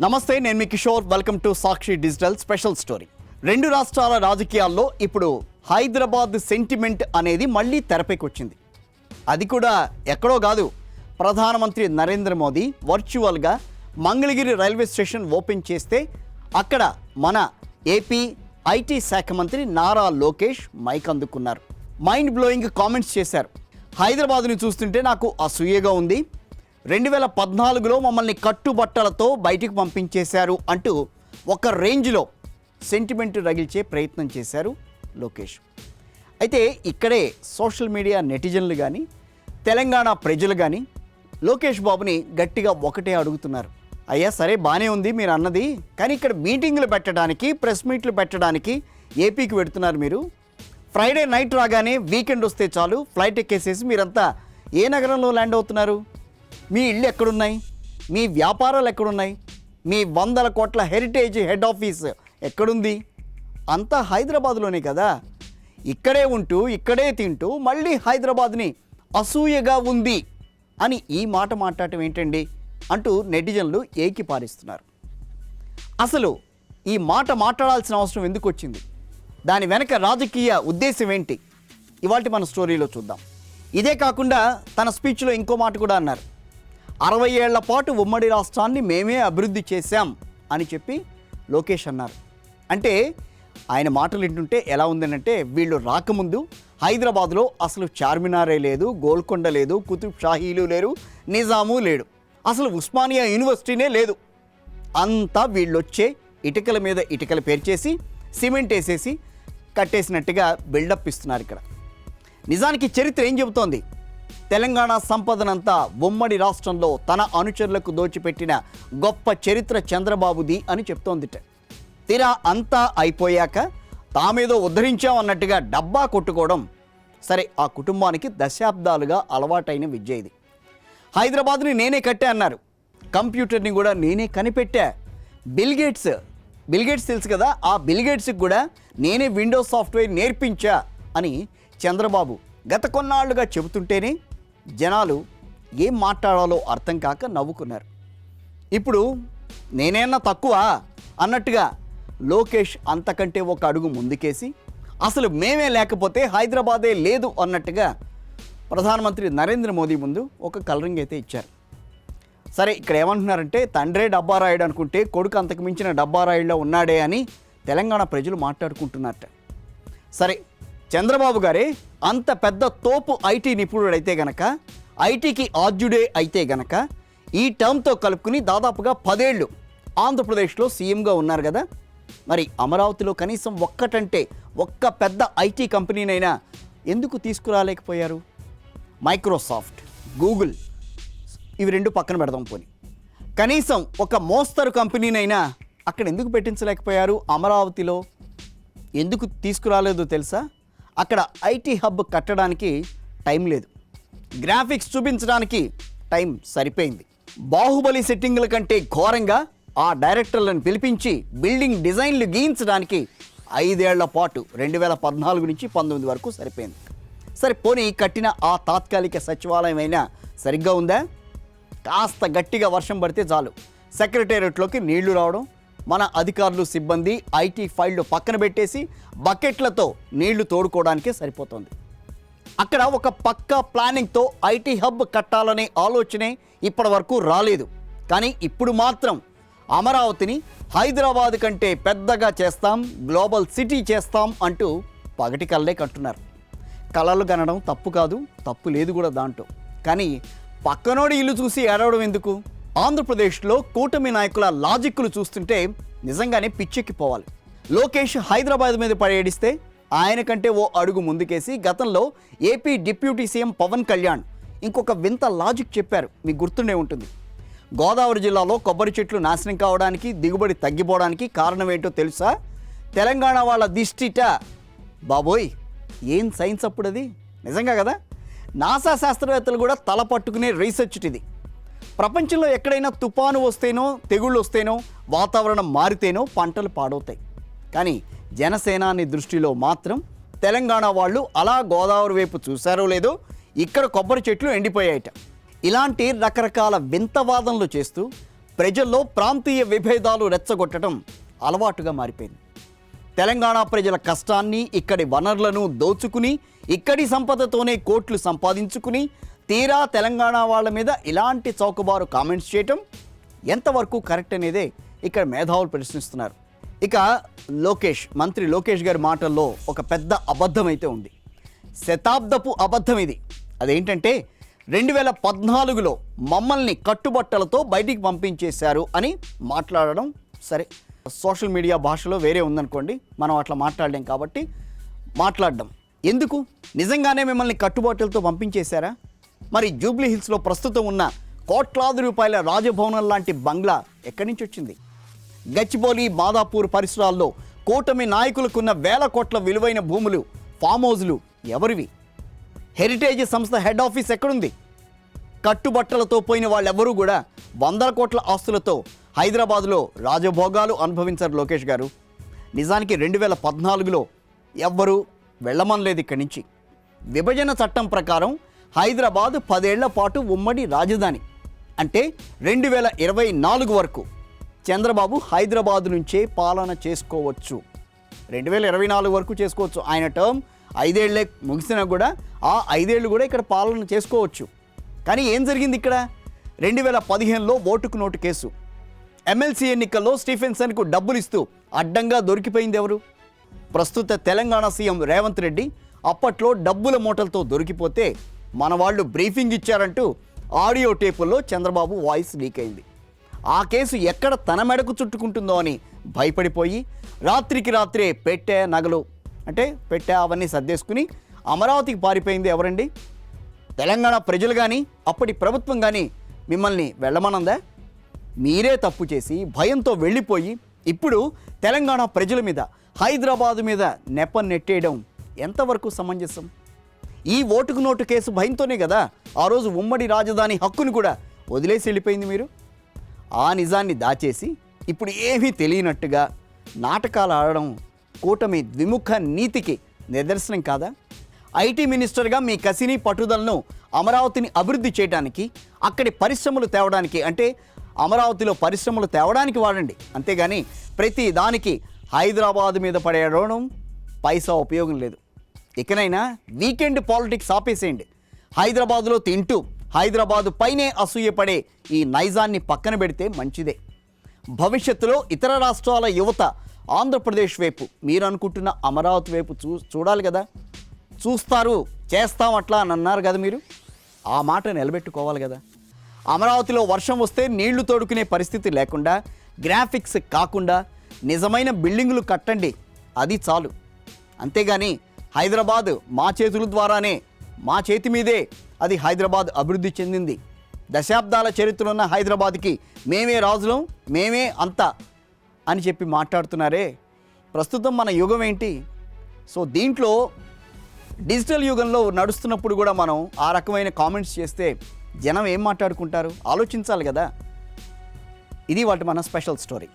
నమస్తే, నేను మీ Kishore. Welcome to Sakshi digital special story. రెండు రాష్ట్రాల రాజకీయాల్లో ఇప్పుడు హైదరాబాద్ సెంటిమెంట్ అనేది మళ్ళీ తెరపైకి వచ్చింది. అది కూడా ఎక్కడో కాదు, ప్రధానమంత్రి నరేంద్ర మోదీ వర్చువల్గా మంగళగిరి రైల్వే స్టేషన్ ఓపెన్ చేస్తే అక్కడ మన ఏపీ ఐటీ శాఖ మంత్రి నారా లోకేష్ మైక్ అందుకున్నారు. మైండ్ బ్లోయింగ్ కామెంట్స్ చేశారు. హైదరాబాద్ని చూస్తుంటే నాకు అసూయగా ఉంది, 2014లో మమ్మల్ని కట్టుబట్టలతో బయటికి పంపించేశారు అంటూ ఒక రేంజ్లో సెంటిమెంట్ రగిల్చే ప్రయత్నం చేశారు లోకేష్. అయితే ఇక్కడే సోషల్ మీడియా నెటిజన్లు కానీ తెలంగాణ ప్రజలు కానీ లోకేష్ బాబుని గట్టిగా ఒకటే అడుగుతున్నారు. అయ్యా సరే బాగానే ఉంది మీరు అన్నది, కానీ ఇక్కడ మీటింగులు పెట్టడానికి, ప్రెస్ మీట్లు పెట్టడానికి ఏపీకి పెడుతున్నారు మీరు. ఫ్రైడే నైట్ రాగానే వీకెండ్ వస్తే చాలు ఫ్లైట్ ఎక్కేసేసి మీరంతా ఏ నగరంలో ల్యాండ్ అవుతున్నారు? మీ ఇళ్ళు ఎక్కడున్నాయి? మీ వ్యాపారాలు ఎక్కడున్నాయి? మీ 100 కోట్ల హెరిటేజ్ హెడ్ ఆఫీస్ ఎక్కడుంది? అంతా హైదరాబాద్లోనే కదా. ఇక్కడే ఉంటూ ఇక్కడే తింటూ మళ్ళీ హైదరాబాద్ని అసూయగా ఉంది అని ఈ మాట మాట్లాడటం ఏంటండి అంటూ నెటిజన్లు ఏకిపారిస్తున్నారు. అసలు ఈ మాట మాట్లాడాల్సిన అవసరం ఎందుకు వచ్చింది? దాని వెనక రాజకీయ ఉద్దేశం ఏంటి? ఇవాళ మన స్టోరీలో చూద్దాం. ఇదే కాకుండా తన స్పీచ్లో ఇంకో మాట కూడా అన్నారు. 60 ఏళ్ల పాటు ఉమ్మడి రాష్ట్రాన్ని మేమే అభివృద్ధి చేశాం అని చెప్పి లోకేష్ అన్నారు. అంటే ఆయన మాటలు వింటుంటే ఎలా ఉందనంటే, వీళ్ళు రాకముందు హైదరాబాద్లో అసలు చార్మినారే లేదు, గోల్కొండ లేదు, కుతుబ్ షాహీలు లేరు, నిజాము లేడు, అసలు ఉస్మానియా యూనివర్సిటీనే లేదు. అంతా వీళ్ళొచ్చే ఇటుకల మీద ఇటుకలు పేర్చేసి సిమెంట్ వేసేసి కట్టేసినట్టుగా బిల్డప్ ఇస్తున్నారు. ఇక్కడ నిజానికి చరిత్ర ఏం చెబుతోంది? తెలంగాణ సంపదనంతా ఉమ్మడి రాష్ట్రంలో తన అనుచరులకు దోచిపెట్టిన గొప్ప చరిత్ర చంద్రబాబుది అని చెప్తోందిట. తీరా అంతా అయిపోయాక తామేదో ఉద్ధరించాం అన్నట్టుగా డబ్బా కొట్టుకోవడం సరే, ఆ కుటుంబానికి దశాబ్దాలుగా అలవాటైన విద్య ఇది. హైదరాబాద్ని నేనే కట్టా అన్నారు, కంప్యూటర్ని కూడా నేనే కనిపెట్టా. బిల్గేట్స్ తెలుసు కదా, ఆ బిల్గేట్స్కి కూడా నేనే విండోస్ సాఫ్ట్వేర్ నేర్పించా అని చంద్రబాబు గత కొన్నాళ్లుగా చెబుతుంటేనే జనాలు ఏం మాట్లాడాలో అర్థం కాక నవ్వుకున్నారు. ఇప్పుడు నేనేమన్నా తక్కువ అన్నట్టుగా లోకేష్ అంతకంటే ఒక అడుగు ముందుకేసి అసలు మేమే లేకపోతే హైదరాబాదే లేదు అన్నట్టుగా ప్రధానమంత్రి నరేంద్ర మోదీ ముందు ఒక కలరింగ్ అయితే ఇచ్చారు. సరే, ఇక్కడ ఏమంటున్నారంటే తండ్రే డబ్బా రాయుడు అనుకుంటే కొడుకు అంతకు మించిన డబ్బా రాయుడులో ఉన్నాడే అని తెలంగాణ ప్రజలు మాట్లాడుకుంటున్నారట. సరే, చంద్రబాబు గారే అంత పెద్ద తోపు ఐటీ నిపుణుడైతే గనక, ఐటీకి ఆద్యుడే అయితే గనక ఈ టర్మ్తో కలుపుకుని దాదాపుగా 10 ఏళ్ళు ఆంధ్రప్రదేశ్లో సీఎంగా ఉన్నారు కదా. మరి అమరావతిలో కనీసం ఒక్క పెద్ద ఐటీ కంపెనీనైనా ఎందుకు తీసుకురాలేకపోయారు? మైక్రోసాఫ్ట్, గూగుల్ ఇవి రెండు పక్కన పెడదాం పోని, కనీసం ఒక మోస్తరు కంపెనీనైనా అక్కడ ఎందుకు పెట్టించలేకపోయారు? అమరావతిలో ఎందుకు తీసుకురాలేదో తెలుసా? అక్కడ ఐటీ హబ్ కట్టడానికి టైం లేదు, గ్రాఫిక్స్ చూపించడానికి టైం సరిపోయింది. బాహుబలి సెట్టింగ్ల కంటే ఘోరంగా ఆ డైరెక్టర్లను పిలిపించి బిల్డింగ్ డిజైన్లు గీయించడానికి 5 ఏళ్ల పాటు 2014 నుంచి 19 వరకు సరిపోయింది. సరే పోనీ కట్టిన ఆ తాత్కాలిక సచివాలయం అయినా సరిగ్గా ఉందా? కాస్త గట్టిగా వర్షం పడితే చాలు సెక్రటేరియట్లోకి నీళ్లు రావడం, మన అధికారులు సిబ్బంది ఐటీ ఫైళ్లు పక్కన పెట్టేసి బకెట్లతో నీళ్లు తోడుకోవడానికే సరిపోతుంది. అక్కడ ఒక పక్కా ప్లానింగ్తో ఐటీ హబ్ కట్టాలనే ఆలోచనే ఇప్పటి వరకు రాలేదు. కానీ ఇప్పుడు మాత్రం అమరావతిని హైదరాబాద్ కంటే పెద్దగా చేస్తాం, గ్లోబల్ సిటీ చేస్తాం అంటూ పగటి కళ్ళే కంటున్నారు. కళలు కనడం తప్పు కాదు, తప్పు లేదు కూడా దాంట్లో. కానీ పక్కనోడి ఇల్లు చూసి ఏడవడం ఎందుకు? ఆంధ్రప్రదేశ్లో కూటమి నాయకుల లాజిక్లు చూస్తుంటే నిజంగానే పిచ్చెక్కిపోవాలి. లోకేష్ హైదరాబాద్ మీద పడేడిస్తే ఆయన కంటే ఓ అడుగు ముందుకేసి గతంలో AP deputy CM Pawan Kalyan ఇంకొక వింత లాజిక్ చెప్పారు, మీకు గుర్తుండే ఉంటుంది. గోదావరి జిల్లాలో కొబ్బరి చెట్లు నాశనం కావడానికి, దిగుబడి తగ్గిపోవడానికి కారణం ఏంటో తెలుసా? తెలంగాణ వాళ్ళ దిష్టిట. బాబోయ్, ఏం సైన్స్ అప్పుడు అది! నిజంగా కదా, నాసా శాస్త్రవేత్తలు కూడా తల పట్టుకునే రీసెర్చ్ ఇది. ప్రపంచంలో ఎక్కడైనా తుఫాను వస్తేనో, తెగుళ్ళు వస్తేనో, వాతావరణం మారితేనో పంటలు పాడవుతాయి. కానీ జనసేనాని దృష్టిలో మాత్రం తెలంగాణ వాళ్ళు అలా గోదావరి వైపు చూశారో లేదో, ఇక్కడ కొబ్బరి చెట్లు ఎండిపోయాయట. ఇలాంటి రకరకాల వింత వాదనలు చేస్తూ ప్రజల్లో ప్రాంతీయ విభేదాలు రెచ్చగొట్టడం అలవాటుగా మారిపోయింది. తెలంగాణ ప్రజల కష్టాన్ని, ఇక్కడి వనరులను దోచుకుని, ఇక్కడి సంపదతోనే కోట్లు సంపాదించుకుని, తీరా తెలంగాణ వాళ్ళ మీద ఇలాంటి చౌకబారు కామెంట్స్ చేయటం ఎంతవరకు కరెక్ట్ అనేదే ఇక్కడ మేధావులు ప్రశ్నిస్తున్నారు. ఇక మంత్రి లోకేష్ గారి మాటల్లో ఒక పెద్ద అబద్ధం అయితే ఉంది. శతాబ్దపు అబద్ధం ఇది. అదేంటంటే 2014లో మమ్మల్ని కట్టుబట్టలతో బయటికి పంపించేశారు అని మాట్లాడడం. సరే, సోషల్ మీడియా భాషలో వేరే ఉందనుకోండి, మనం అట్లా మాట్లాడలేం కాబట్టి మాట్లాడడం ఎందుకు? నిజంగానే మిమ్మల్ని కట్టుబాటులతో పంపించేశారా? మరి జూబ్లీ హిల్స్లో ప్రస్తుతం ఉన్న కోట్లాది రూపాయల రాజభవనం లాంటి బంగ్లా ఎక్కడి నుంచి వచ్చింది? గచ్చిబౌలి, మాదాపూర్ పరిసరాల్లో కూటమి నాయకులకున్న వేల కోట్ల విలువైన భూములు, ఫామ్ హౌజులు ఎవరివి? హెరిటేజ్ సంస్థ హెడ్ ఆఫీస్ ఎక్కడుంది? కట్టుబట్టలతో పోయిన వాళ్ళెవరూ కూడా వందల కోట్ల ఆస్తులతో హైదరాబాదులో రాజభోగాలు అనుభవించారు లోకేష్ గారు. నిజానికి 2014లో ఎవ్వరూ వెళ్ళమనలేదు ఇక్కడి నుంచి. విభజన చట్టం ప్రకారం హైదరాబాద్ 10 ఏళ్ల పాటు ఉమ్మడి రాజధాని. అంటే 2024 వరకు చంద్రబాబు హైదరాబాద్ నుంచే పాలన చేసుకోవచ్చు. 2024 వరకు చేసుకోవచ్చు. ఆయన టర్మ్ 5 ఏళ్లే ముగిసినా కూడా ఆ 5 ఏళ్ళు కూడా ఇక్కడ పాలన చేసుకోవచ్చు. కానీ ఏం జరిగింది ఇక్కడ? 2015లో ఓటుకు నోటు కేసు, ఎమ్మెల్సీ ఎన్నికల్లో స్టీఫెన్సన్కు డబ్బులు ఇస్తూ అడ్డంగా దొరికిపోయింది ఎవరు? ప్రస్తుత తెలంగాణ సీఎం రేవంత్ రెడ్డి అప్పట్లో డబ్బుల మూటలతో దొరికిపోతే మన వాళ్ళు బ్రీఫింగ్ ఇచ్చారంటూ ఆడియో టేపుల్లో చంద్రబాబు వాయిస్ లీక్ అయింది. ఆ కేసు ఎక్కడ తన మెడకు చుట్టుకుంటుందో అని భయపడిపోయి రాత్రికి రాత్రే పెట్టే అవన్నీ సర్దేసుకుని అమరావతికి పారిపోయింది ఎవరండి? తెలంగాణ ప్రజలు కానీ అప్పటి ప్రభుత్వం కానీ మిమ్మల్ని వెళ్ళమనందా? మీరే తప్పు చేసి భయంతో వెళ్ళిపోయి ఇప్పుడు తెలంగాణ ప్రజల మీద, హైదరాబాదు మీద నెపం నెట్టేయడం ఎంతవరకు సమంజసం? ఈ ఓటుకు నోటు కేసు భయంతోనే కదా ఆ రోజు ఉమ్మడి రాజధాని హక్కును కూడా వదిలేసి వెళ్ళిపోయింది మీరు. ఆ నిజాన్ని దాచేసి ఇప్పుడు ఏమీ తెలియనట్టుగా నాటకాలు ఆడడం కూటమి ద్విముఖ నీతికి నిదర్శనం కాదా? ఐటీ మినిస్టర్గా మీ కసిని, పట్టుదలను అమరావతిని అభివృద్ధి చేయడానికి, అక్కడి పరిశ్రమలు తేవడానికి, అంటే అమరావతిలో పరిశ్రమలు తేవడానికి వాడండి. అంతేగాని ప్రతి దానికి హైదరాబాద్ మీద పడేయడం పైసా ఉపయోగం లేదు. ఇకనైనా వీకెండ్ పాలిటిక్స్ ఆపేసేయండి. హైదరాబాదులో తింటూ హైదరాబాదు పైనే అసూయపడే ఈ నైజాన్ని పక్కన పెడితే మంచిదే. భవిష్యత్తులో ఇతర రాష్ట్రాల యువత ఆంధ్రప్రదేశ్ వైపు, మీరు అనుకుంటున్న అమరావతి వైపు చూడాలి కదా. చూస్తారు, చేస్తాం అట్లా అని అన్నారు కదా మీరు. ఆ మాట నిలబెట్టుకోవాలి కదా. అమరావతిలో వర్షం వస్తే నీళ్లు తోడుకునే పరిస్థితి లేకుండా, గ్రాఫిక్స్ కాకుండా నిజమైన బిల్డింగులు కట్టండి, అది చాలు. అంతేగాని హైదరాబాద్ మా చేతుల ద్వారానే, మా చేతి మీదే అది హైదరాబాద్ అభివృద్ధి చెందింది, దశాబ్దాల చరిత్ర ఉన్న హైదరాబాద్కి మేమే రాజులం, మేమే అంతా అని చెప్పి మాట్లాడుతున్నారే. ప్రస్తుతం మన యుగం ఏంటి? సో దీంట్లో డిజిటల్ యుగంలో నడుస్తున్నప్పుడు కూడా మనం ఆ రకమైన కామెంట్స్ చేస్తే జనం ఏం మాట్లాడుకుంటారు? ఆలోచించాలి కదా. ఇది వాటి మన స్పెషల్ స్టోరీ.